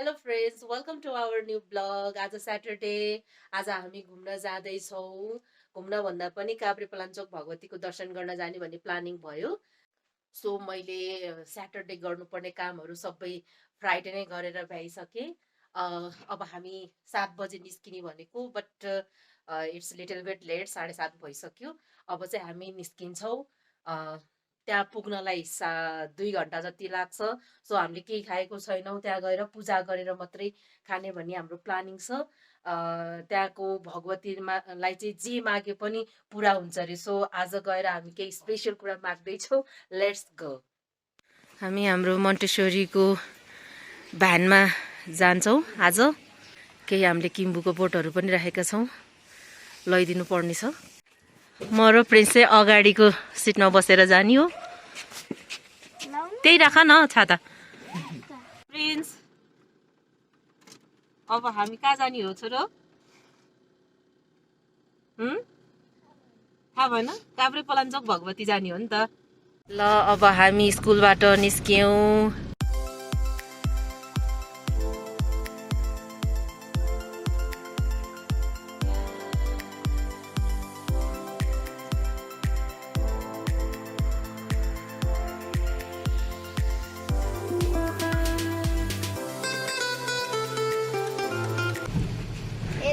Hello friends, welcome to our new blog. आज Saturday, आज हामी घुम्न जाँदैछौँ। घुम्न भन्दा पनि काभ्रेपलाञ्चोक भगवतीको दर्शन गर्न जाने भन्ने प्लानिङ भयो। सो मैले स्याटरडे गर्नुपर्ने कामहरू सबै फ्राइडे नै गरेर भ्याइसकेँ। अब हामी 7 बजे निस्किने भनेको, but it's little bit late, 7:30 भइसक्यो। अब चाहिँ हामी निस्किन्छौँ। त्यहाँ पुग्नलाई 2 घन्टा जति लाग्छ। सो हामीले केही खाएको छैनौँ, त्यहाँ गएर पूजा गरेर मात्रै खाने भन्ने हाम्रो प्लानिङ छ। त्यहाँको भगवतीलाई चाहिँ जे मागे पनि पुरा हुन्छ अरे। सो आज गएर हामी केही स्पेसल कुरा माग्दैछौँ। Let's go. हामी हाम्रो मन्टेश्वरीको भ्यानमा जान्छौँ आज। केही हामीले किम्बुको बोटहरू पनि राखेका छौँ, लैदिनु पर्ने छ। म र प्रिन्स चाहिँ अगाडिको सिटमा बसेर जाने हो। त्यही राख न छाता। प्रिन्स, अब हामी कहाँ जाने हो छोरो? थाहा भएन? काभ्रेपलाञ्चोक भगवती जाने हो नि त। ल, अब हामी स्कुलबाट निस्क्यौँ।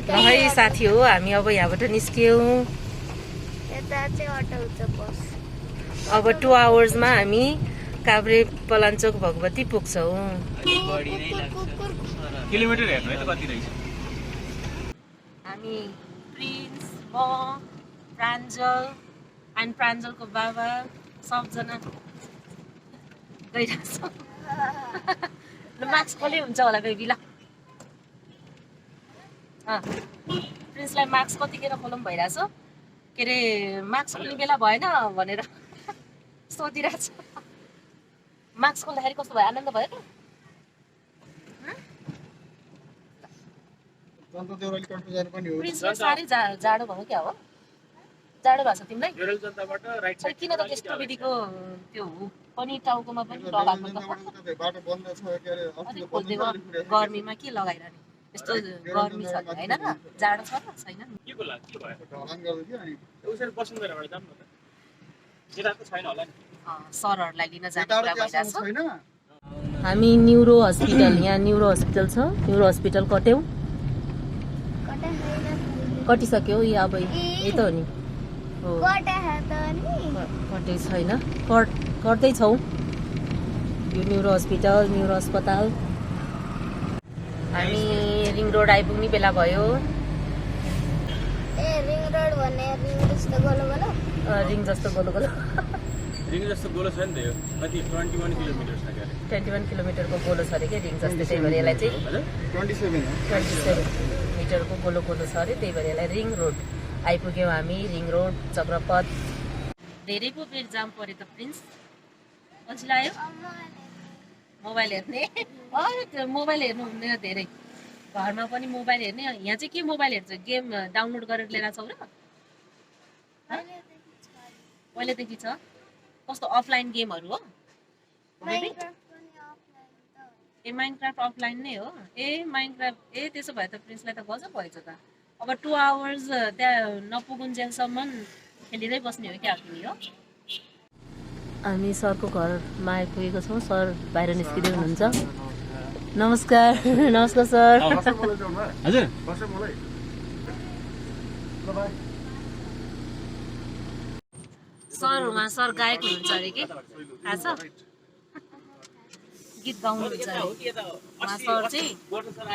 ल है साथी हो, हामी अब यहाँबाट निस्क्यौँ। अब 2 आवर्समा हामी काभ्रेपलाञ्चोक भगवती पुग्छौँ। किलोमिटर हेर्नु है त कति रहेछ। हामी प्रिन्स, म, प्राञ्जल एन्ड प्राञ्जलको बाबा सबजना गइरहेछौँ। ल, मार्क्स कसले हुन्छ होला बेबी? ल, प्रिन्सलाई मार्क्स कतिखेर खोलौँ भइरहेछ। के अरे, मार्क्स खोल्ने बेला भएन भनेर सोधिरहेछ। मार्क्स खोल्दाखेरि कस्तो भयो? आनन्द भयो त? प्रिन्सलाई साह्रै जाडो भयो क्या हो? जाडो भएको छ तिमीलाई? खै किन त त्यस्तो विधिको त्यो पनि टाउकोमा पनि लगाएको त? अलिक खोलिदिएको, गर्मीमा के लगाइरहने? यस्तो गर्मी छ होइन र? जाडो छ र छैन? सरहरूलाई लिन जाने कुरा भइरहेछ। हामी न्युरो हस्पिटल, यहाँ न्युरो हस्पिटल छ। न्युरो हस्पिटल कट्यौँ, कटिसक्यो। यो अब यही त हो नि। हो, कटेको छैन, कट्दैछौँ। यो न्युरो हस्पिटल, न्युरो अस्पताल। हामी रिङ रोड आइपुग्ने बेला भयो। रिङ जस्तो गोलो गोलो रिङ जस्तो गोलो छ नि त। यो कति 21 किलोमिटर छ क्या। 21 किलोमिटरको गोलो छ अरे क्या रिङ जस्तो। त्यही भएर यसलाई चाहिँ 27 मिटरको गोलो गोलो छ अरे। त्यही भएर यसलाई रिङ रोड। आइपुग्यौँ हामी रिङ रोड, चक्रपथ। धेरै पो बेर जाम पऱ्यो त प्रिन्स। पछि लाग्यो मोबाइल हेर्ने। त्यो मोबाइल हेर्नु हुँदैन धेरै, घरमा पनि मोबाइल हेर्ने। यहाँ चाहिँ के मोबाइल हेर्छ? गेम डाउनलोड गरेर लिएर छौ र? पहिलेदेखि छ? कस्तो अफलाइन गेमहरू हो? ए, माइनक्राफ्ट अफलाइन नै हो? ए, माइनक्राफ्ट। ए, त्यसो भए त प्रिन्सलाई त गजब भएछ त। अब 2 आवर्स त्यहाँ नपुगुन्जेलसम्म खेलिँदै बस्ने हो क्या तिमी? हो, हामी सरको घरमा आइपुगेको छौँ। सर बाहिर निस्किँदै हुनुहुन्छ। नमस्कार। नमस्कार सर। हजुर, सर उहाँ सर गायक हुनुहुन्छ अरे कि? थाहा छ? गीत गाउनुहुन्छ अरे उहाँ। सर चाहिँ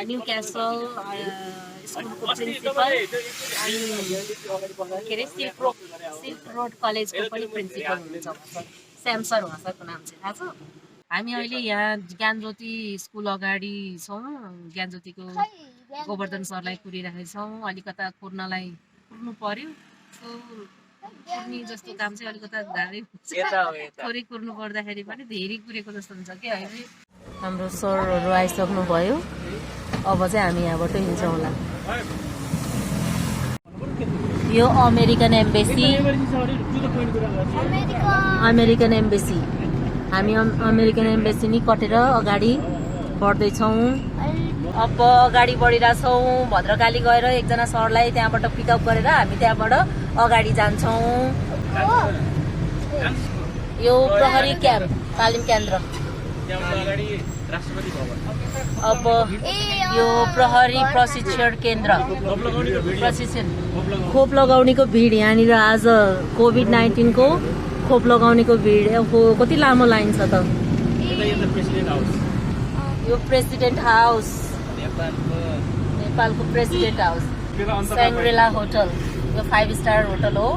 न्यू क्यासल स्कुलको प्रिन्सिपल अनि के अरे सिल्क रोड कलेजको पनि प्रिन्सिपल हुनुहुन्छ उहाँ सर। श्याम सर उहाँ सरको नाम चाहिँ थाहा छ? हामी अहिले यहाँ ज्ञानज्योति स्कुल अगाडि छौँ। ज्ञानज्योतिको गोवर्धन सरलाई कुरिरहेको छौँ। अलिकता कुर्नु पर्यो। कुर्ने जस्तो काम चाहिँ अलिकता गाह्रै हुन्छ। थोरै कुर्नु पर्दाखेरि पनि धेरै कुरेको जस्तो हुन्छ क्या अहिले। हाम्रो सरहरू आइसक्नु भयो। अब चाहिँ हामी यहाँबाट हिँड्छौँ होला। यो अमेरिकन एम्बेसी। हामी अमेरिकन एम्बेसी नि कटेर अगाडि बढ्दैछौँ। अब अगाडि बढिरहेछौँ। भद्रकाली गएर एकजना सरलाई त्यहाँबाट पिकअप गरेर हामी त्यहाँबाट अगाडि जान्छौँ। यो प्रहरी क्याम्प तालिम केन्द्र। अब यो प्रहरी प्रशिक्षण केन्द्र प्रशिक्षण खोप लगाउनेको भिड यहाँनिर आज कोभिड-19 को खोप लगाउनेको भिड कति लामो लाइन छ त। यो प्रेसिडेन्ट हाउस नेपालको प्रेसिडेन्ट हाउस स्याङ्ग्रेला होटल यो 5 स्टार होटल हो।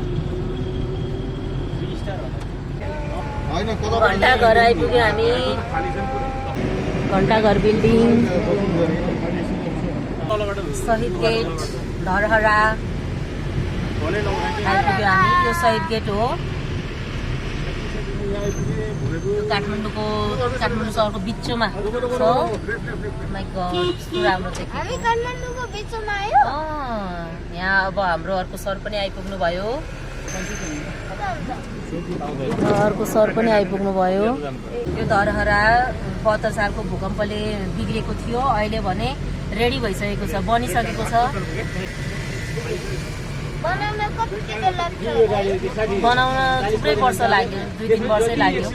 घण्टाघर आइपुग्यो हामी। घण्टाघर बिल्डिङ शहीद गेट धरहरा आइपुग्यो हामी। यो शहीद गेट हो काठमाडौँ सहरको बिचमा छ। माइ गॉड कस्तो राम्रो छ। हामी काठमाडौँको बिचमा आयो। यहाँ अब हाम्रो अर्को सर पनि आइपुग्नु भयो। अर्को सर पनि आइपुग्नु भयो। यो धरहरा 72 सालको भूकम्पले बिग्रेको थियो। अहिले भने रेडी भइसकेको छ, बनिसकेको छ। बनाउन थुप्रै वर्ष लाग्यो, 2-3 वर्षै लाग्यो।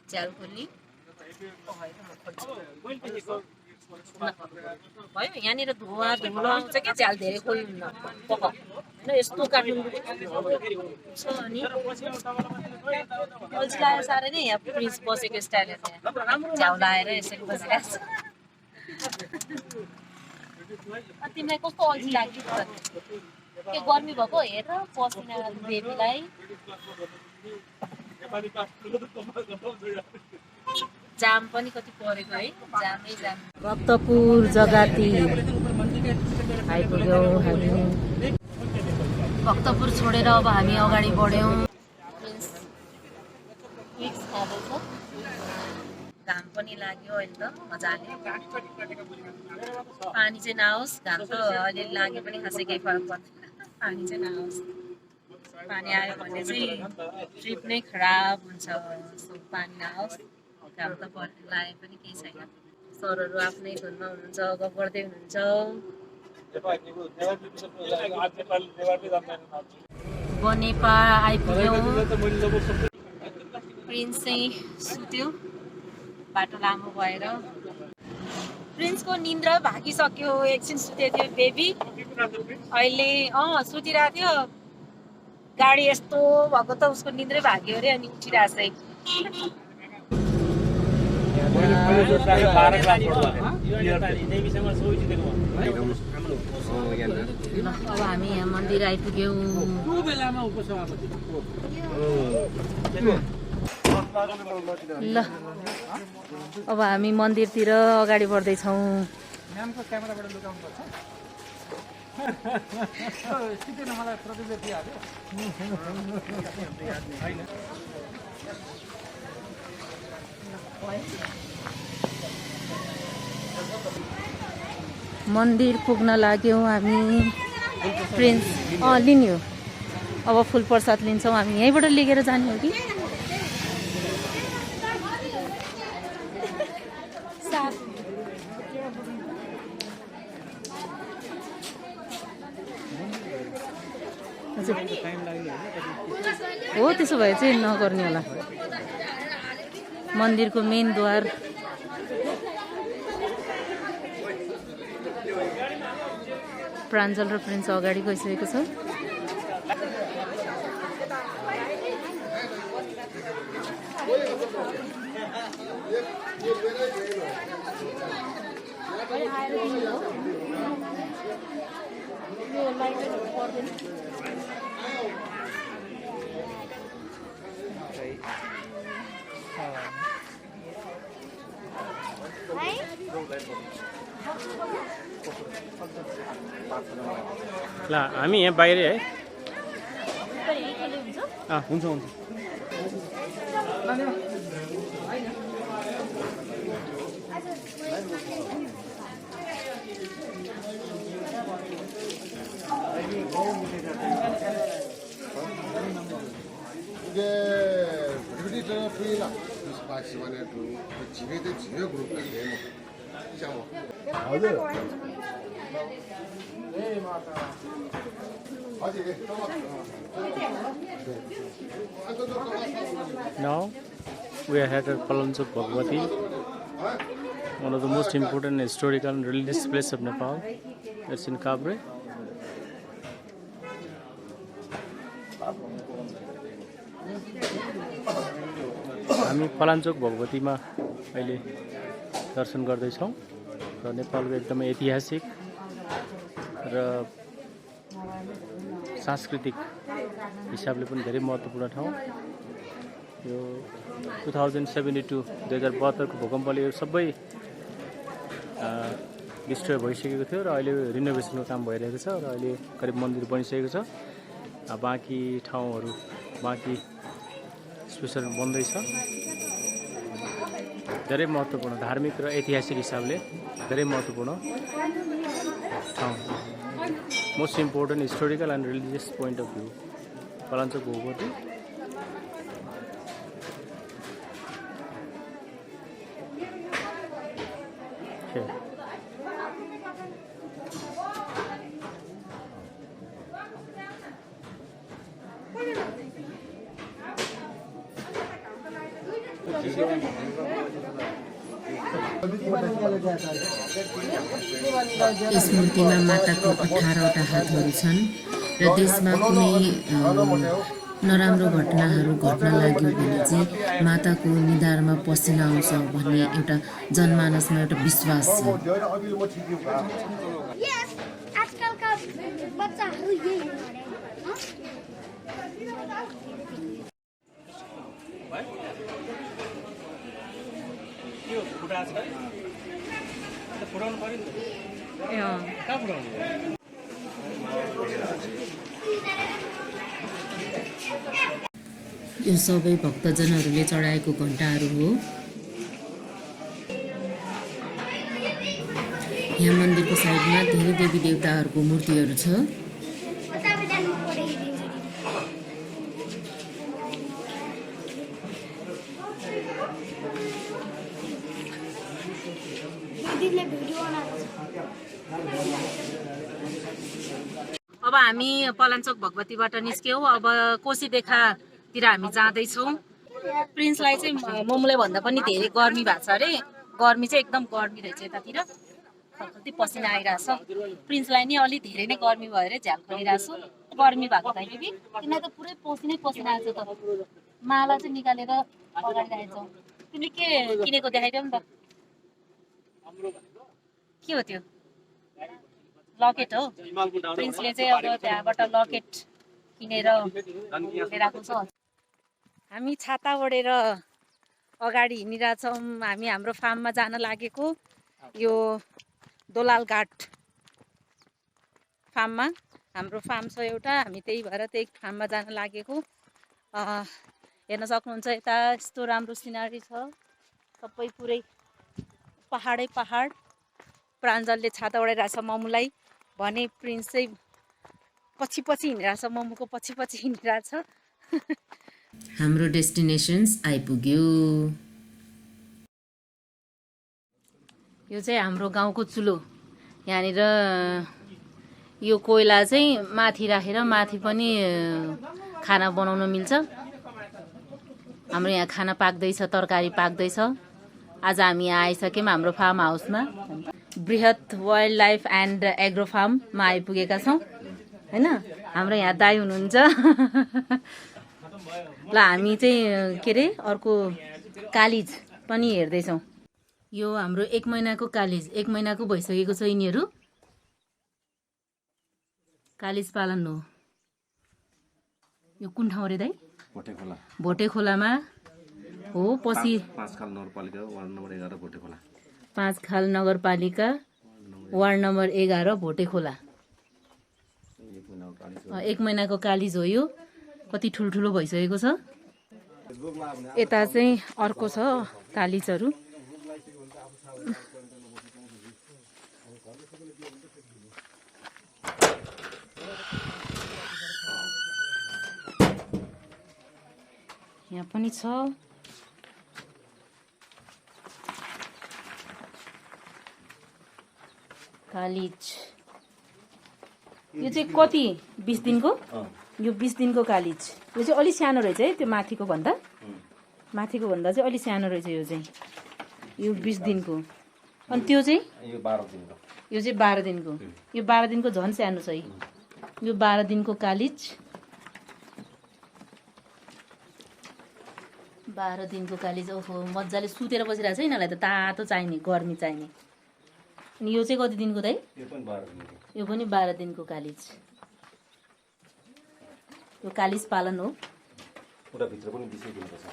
च्याल खोल्ने भयो। यहाँनिर धुवा धुलो आउँछ क्या, च्याल धेरै खोल्नु होइन। यस्तो काठमाडौँ छ अनि अल्छी लाग्यो साह्रै नै। यहाँ प्रिन्स बसेको स्टाइल च्याउ लाएर यसरी बसिरहेको छ। तिमीलाई कस्तो अल्छी लाग्यो के गर्मी भएको हेर पसिना बेबीलाई। जाम पनि कति परेको है, जामै जाम। भक्तपुर जगाती आइपुग्यौँ हामी। भक्तपुर छोडेर अब हामी अगाडि बढ्यौँ। घाम पनि लाग्यो अहिले त मजाले। पानी चाहिँ नआओस्, घाम त अहिले लागे पनि खासै केही फरक पर्दैन। पानी चाहिँ नआओस्। पानी आयो भने चाहिँ ट्रिप नै खराब हुन्छ। पानी नआओस्, घाम त लागे पनि केही छैन। सरहरू आफ्नै धुनमा हुनुहुन्छ, गफ गर्दै हुनुहुन्छ। बनेपा आइपुग्यौँ। प्रिन्स चाहिँ सुत्यो बाटो लामो भएर। प्रिन्सको निन्द्रा भागिसक्यो। एकछिन सुतेको थियो बेबी, अहिले सुतिरहेको थियो। गाडी यस्तो भएको त उसको निन्द्रै भाग्यो अरे अनि उठिरहेछ। अब हामी यहाँ मन्दिर आइपुग्यौँ। ल अब हामी मन्दिरतिर अगाडि बढ्दैछौँ। मन्दिर पुग्न लाग्यौँ हामी। प्रिन्स लिन्यो। अब फुल प्रसाद लिन्छौँ हामी। यहीँबाट लिएर जाने हो कि हो? त्यसो भए चाहिँ नगर्ने होला। मन्दिरको मेन द्वार प्राञ्जल र प्रिन्स अगाडि गइसकेको छ। ल हामी यहाँ बाहिरै है हुन्छ हुन्छ 이게 우리 저 프리라 스파치만해도 집에도 집에 그룹까지 내 시장 어디 Now we are at Palanchok Bhagwati, one of the most important historical and religious places of Nepal. It's in Kabre. हामी पलाञ्चोक भगवतीमा अहिले दर्शन गर्दैछौँ र नेपालको एकदमै ऐतिहासिक र सांस्कृतिक हिसाबले पनि धेरै महत्त्वपूर्ण ठाउँ यो 2072 को भूकम्पले यो सबै डिस्ट्रोय भइसकेको थियो र अहिले रिनोभेसनको काम भइरहेको छ र अहिले करिब मन्दिर बनिसकेको छ बाँकी ठाउँहरू बाँकी स्पेसहरू बन्दैछ धेरै महत्त्वपूर्ण धार्मिक र ऐतिहासिक हिसाबले धेरै महत्त्वपूर्ण ठाउँ most important historical and religious point of view Palanchok Bhagwati यस मूर्तिमा माताको 18वटा हातहरू छन् र देशमा कुनै नराम्रो घटनाहरू घट्न लाग्यो भने चाहिँ माताको निधारमा पसिना आउँछ भन्ने एउटा जनमानसमा एउटा विश्वास छ। आजकलका बच्चाहरू यही यो सबै भक्तजनहरूले चढाएको घण्टाहरू हो। यहाँ मन्दिरको साइडमा धेरै देवी देवताहरूको मूर्तिहरू छ। अब हामी पलाञ्चोक भगवतीबाट निस्क्यौँ। अब कोसीदेखातिर हामी जाँदैछौँ। प्रिन्सलाई चाहिँ मोमोलाई भन्दा पनि धेरै गर्मी भएको छ अरे। गर्मी चाहिँ एकदम गर्मी रहेछ यतातिर, कति पसिना आइरहेछ। प्रिन्सलाई नि अलि धेरै नै गर्मी भयो अरे, झ्याल परिरहेछ। गर्मी भएको छैन कि तिमीलाई त पुरै पसिनै पसिना आएको छ त। माला चाहिँ निकालेर अगाडि राखेछौ। तिमीले के किनेको देखाइदेऊ नि त। के हो त्यो? लकेट हो। प्रिन्सले चाहिँ अब त्यहाँबाट लकेट किनेर ल्याएको छ। हामी छाता ओढेर अगाडि हिँडिरहेछौँ। हामी हाम्रो फार्ममा जान लागेको, यो दोलाल घाट फार्ममा हाम्रो फार्म छ एउटा। हामी त्यही भएर त्यही फार्ममा जान लागेको। हेर्न सक्नुहुन्छ यता यस्तो राम्रो सिनारी छ, सबै पुरै पहाडै पहाड। प्राञ्जलले छाता ओढाइरहेछ ममुलाई भने, प्रिन्स चाहिँ पछि पछि हिँडिरहेछ, ममुको पछि पछि हिँडिरहेछ। हाम्रो डेस्टिनेसन्स आइपुग्यो। यो चाहिँ हाम्रो गाउँको चुलो। यहाँनिर यो कोइला चाहिँ माथि राखेर माथि पनि खाना बनाउन मिल्छ। हाम्रो यहाँ खाना पाक्दैछ, तरकारी पाक्दैछ। आज हामी यहाँ आइसक्यौँ हाम्रो फार्म हाउसमा। बृहत वाइल्ड लाइफ एन्ड एग्रो फार्ममा आइपुगेका छौँ होइन। हाम्रो यहाँ दाई हुनुहुन्छ। ल हामी चाहिँ के अरे अर्को कालिज पनि हेर्दैछौँ। यो हाम्रो 1 महिनाको कालिज, 1 महिनाको भइसकेको छ। यिनीहरू कालिज पालन हो। यो कुन ठाउँ रे दाइ? भोटे खोलामा हो पछि 5 खाल नगरपालिका वार्ड नम्बर 11 भोटे खोला 5 खाल नगरपालिका वार्ड नम्बर 11 भोटे खोला 1 महिनाको कालिज हो यो कति ठुल्ठुलो भइसकेको छ यता चाहिँ अर्को छ कालिजहरू यहाँ पनि छ कालिज यो चाहिँ कति 20 दिनको यो 20 दिनको कालिज यो चाहिँ अलि सानो रहेछ है त्यो माथिको भन्दा चाहिँ अलि सानो रहेछ यो चाहिँ यो 20 दिनको अनि त्यो चाहिँ यो 12 दिनको यो चाहिँ 12 दिनको यो 12 दिनको झन् सानो छ यो 12 दिनको कालिज 12 दिनको कालिज ओहो मजाले सुतेर बसिरहेको छ यिनीहरूलाई त तातो चाहिने गर्मी चाहिने अनि यो चाहिँ कति दिनको दाइ यो पनि 12 दिनको कालिज यो कालिज पालन हो पुरा भित्र पनि 20 दिनको छ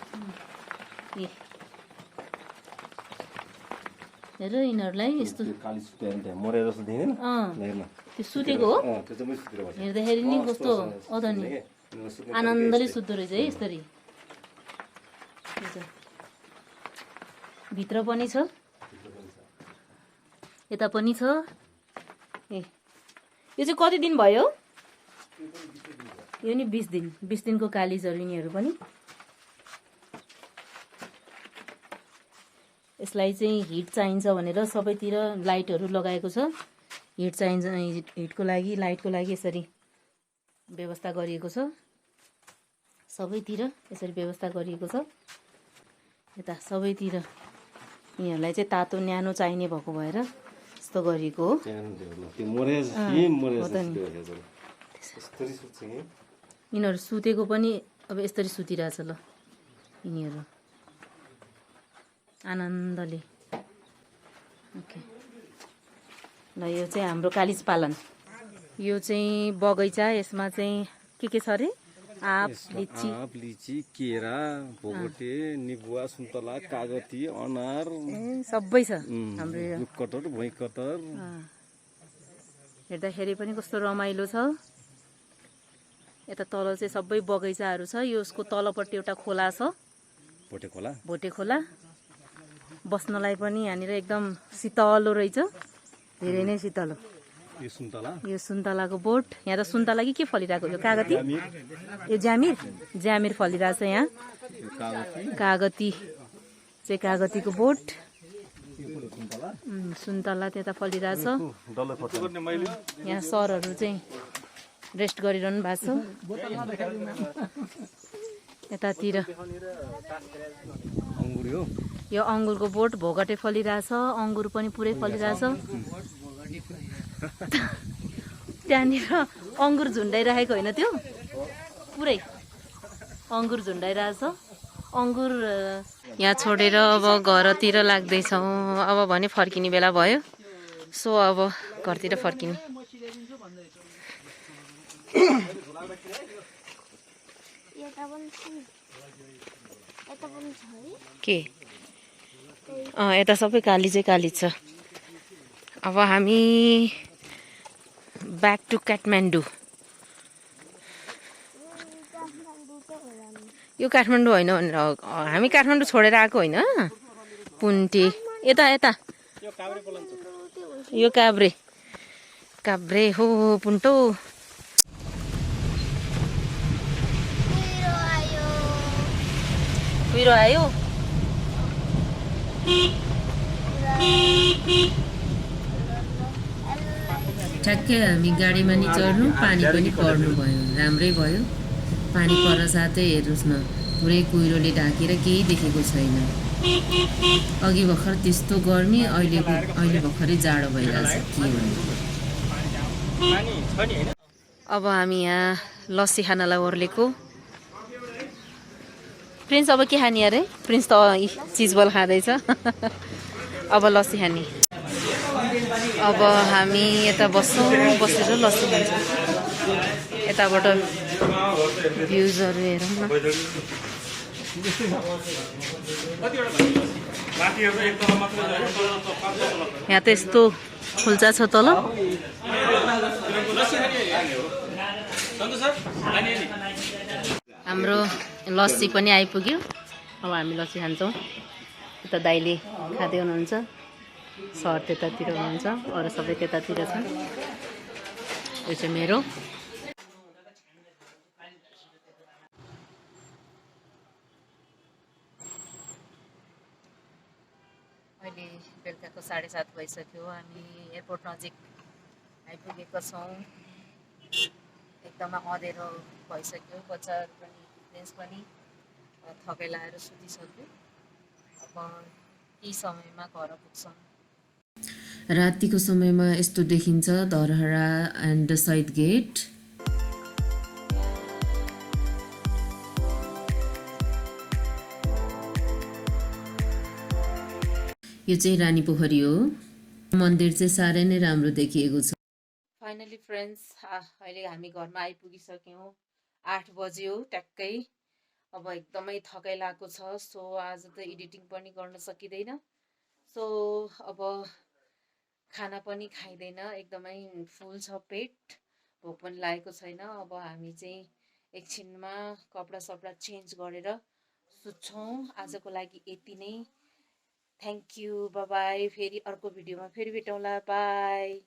हेर यिनीहरूलाई यस्तो कालिज सुतेर मरे जस्तो देख्दैन हेर्न त्यो सुतेको हो त्यो चाहिँ सुतेर बस्छ हेर्दाखेरि नि कस्तो अदनी आनन्दले सुत्दो रहेछ है यसरी भित्र पनि छ यता पनि छ ए यो चाहिँ कति दिन भयो यो नि 20 दिनको कालिजहरू यिनीहरू पनि यसलाई चाहिँ हिट चाहिन्छ भनेर सबैतिर लाइटहरू लगाएको छ हिट चाहिन्छ हिटको लागि लाइटको लागि यसरी व्यवस्था गरिएको छ सबैतिर यसरी व्यवस्था गरिएको छ यता सबैतिर यिनीहरूलाई चाहिँ तातो न्यानो चाहिने भएको भएर यस्तो गरिएको हो यिनीहरू सुतेको पनि अब यसरी सुतिरहेछ ल यिनीहरू आनन्दले ओके ल यो चाहिँ हाम्रो कालिज पालन यो चाहिँ बगैँचा यसमा चाहिँ के छ अरे आँप लिची केरा भोगटे निबुवा सुन्तला कागती अनार सबै छ हाम्रो कटर भुइँ कटर हेर्दाखेरि पनि कस्तो रमाइलो छ यता तल चाहिँ सबै बगैँचाहरू छ यसको तलपट्टि एउटा खोला छ भोटे खोला बस्नलाई पनि यहाँनिर एकदम शीतलो रहेछ धेरै नै शीतलो यो सुन्तलाको बोट यहाँ त सुन्तला के फलिरहेको यो कागती यो ज्यामिर फलिरहेछ यहाँ कागती चाहिँ कागतीको बोट सुन्तला त्यता फलिरहेछ यहाँ सरहरू चाहिँ रेस्ट गरिरहनु भएको छ यतातिर यो अङ्गुरको बोट भोगटे फलिरहेछ अङ्गुर पनि पुरै फलिरहेछ त्यहाँनिर अङ्गुर झुन्डाइराखेको होइन त्यो पुरै अङ्गुर झुन्डाइरहेछ अङ्गुर यहाँ छोडेर अब घरतिर लाग्दैछौँ अब भने फर्किने बेला भयो सो अब घरतिर फर्किने के यता सबै कालिजै कालिज छ अब हामी ब्याक टु काठमाडौँ यो काठमाडौँ होइन भनेर हामी काठमाडौँ छोडेर आएको होइन पुन्टे यता यो काभ्रे हो पुन्टो कुहिरो आयो ठ्याक्कै हामी गाडीमा नि चढ्नु पानी पनि पर्नु भयो राम्रै भयो पानी पर्न साथै हेर्नुहोस् न पुरै कुहिरोले ढाकेर केही देखेको छैन अघि भर्खर त्यस्तो गर्मी अहिले भर्खरै जाडो भइरहेछ के भन्नु अब हामी यहाँ लस्सी खानलाई ओर्लेको प्रिन्स अब के खाने अरे प्रिन्स त चिजबल खाँदैछ अब लस्सी खाने अब हामी यता बसेर लस्सी खान्छौँ यताबाट भ्युजहरू हेरौँ न। यहाँ त यस्तो खुल्चा छ तल। हाम्रो लस्सी पनि आइपुग्यो। अब हामी लस्सी खान्छौँ। यता दाइले खाँदै हुनुहुन्छ, सर त्यतातिर हुनुहुन्छ, अरू सबै त्यतातिर छन्। यो चाहिँ मेरो। अहिले बेलुकाको 7:30 भइसक्यो। हामी एयरपोर्ट नजिक आइपुगेका छौँ। एकदमै अँधेरो भइसक्यो। बच्चाहरू पनि प्लेन्स पनि थकै लाएर सुतिसक्यो। अब यही समयमा घर पुग्छौँ। रातिको समयमा यस्तो देखिन्छ धरहरा एन्ड सहिद गेट। यो चाहिँ रानी पोखरी हो। मन्दिर चाहिँ साह्रै नै राम्रो देखिएको छ। फाइनली फ्रेन्ड्स, अहिले हामी घरमा आइपुगिसक्यौँ। 8 बज्यो ट्याक्कै। अब एकदमै थकाइ लागेको छ। सो आज त एडिटिङ पनि गर्न सकिँदैन। सो अब खाना पनि खाइँदैन, एकदमै फुल छ पेट, भोक पनि लागेको छैन। अब हामी चाहिँ एकछिनमा कपडा चेन्ज गरेर सुत्छौँ। आजको लागि यति नै। Thank you, by by. फेरि अर्को भिडियोमा फेरि भेटौँला। बाई।